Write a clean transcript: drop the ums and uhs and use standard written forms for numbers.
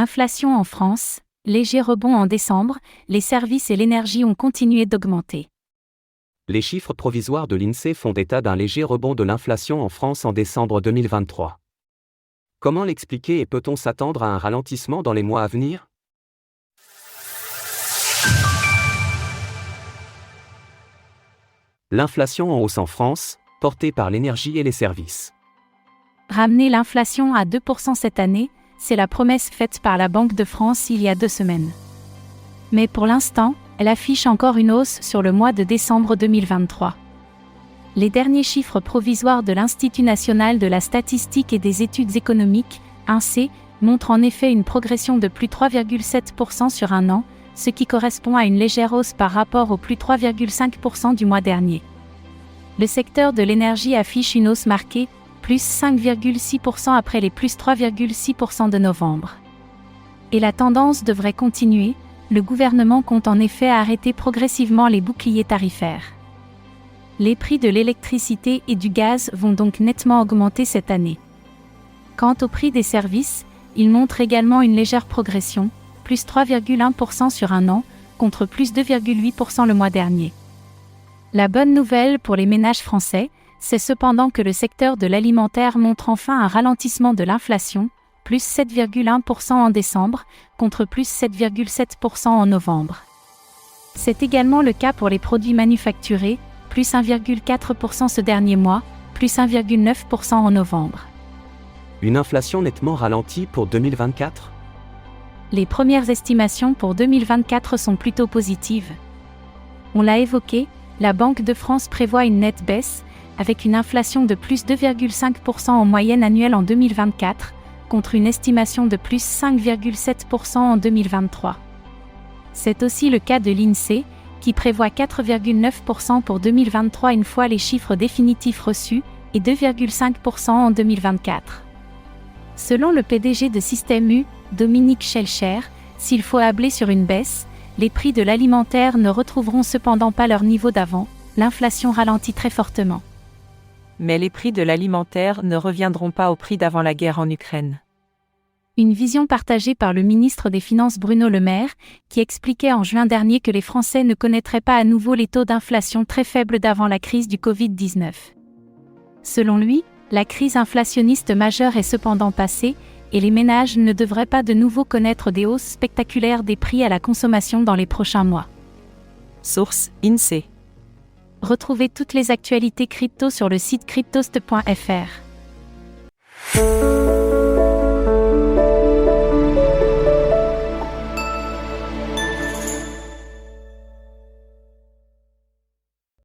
Inflation en France, léger rebond en décembre, les services et l'énergie ont continué d'augmenter. Les chiffres provisoires de l'INSEE font état d'un léger rebond de l'inflation en France en décembre 2023. Comment l'expliquer et peut-on s'attendre à un ralentissement dans les mois à venir ? L'inflation en hausse en France, portée par l'énergie et les services. Ramener l'inflation à 2% cette année, c'est la promesse faite par la Banque de France il y a 2 semaines. Mais pour l'instant, elle affiche encore une hausse sur le mois de décembre 2023. Les derniers chiffres provisoires de l'Institut national de la statistique et des études économiques, INSEE, montrent en effet une progression de plus 3,7% sur un an, ce qui correspond à une légère hausse par rapport au plus 3,5% du mois dernier. Le secteur de l'énergie affiche une hausse marquée, plus 5,6% après les plus 3,6% de novembre. Et la tendance devrait continuer, le gouvernement compte en effet arrêter progressivement les boucliers tarifaires. Les prix de l'électricité et du gaz vont donc nettement augmenter cette année. Quant au prix des services, il montre également une légère progression, plus 3,1% sur un an, contre plus 2,8% le mois dernier. La bonne nouvelle pour les ménages français, c'est cependant que le secteur de l'alimentaire montre enfin un ralentissement de l'inflation, plus 7,1% en décembre, contre plus 7,7% en novembre. C'est également le cas pour les produits manufacturés, plus 1,4% ce dernier mois, plus 1,9% en novembre. Une inflation nettement ralentie pour 2024 ? Les premières estimations pour 2024 sont plutôt positives. On l'a évoqué, la Banque de France prévoit une nette baisse, avec une inflation de plus 2,5% en moyenne annuelle en 2024, contre une estimation de plus 5,7% en 2023. C'est aussi le cas de l'INSEE, qui prévoit 4,9% pour 2023 une fois les chiffres définitifs reçus, et 2,5% en 2024. Selon le PDG de Système U, Dominique Schelcher, s'il faut habler sur une baisse, les prix de l'alimentaire ne retrouveront cependant pas leur niveau d'avant, l'inflation ralentit très fortement. Mais les prix de l'alimentaire ne reviendront pas au prix d'avant la guerre en Ukraine. Une vision partagée par le ministre des Finances Bruno Le Maire, qui expliquait en juin dernier que les Français ne connaîtraient pas à nouveau les taux d'inflation très faibles d'avant la crise du Covid-19. Selon lui, la crise inflationniste majeure est cependant passée, et les ménages ne devraient pas de nouveau connaître des hausses spectaculaires des prix à la consommation dans les prochains mois. Source INSEE. Retrouvez toutes les actualités crypto sur le site cryptost.fr.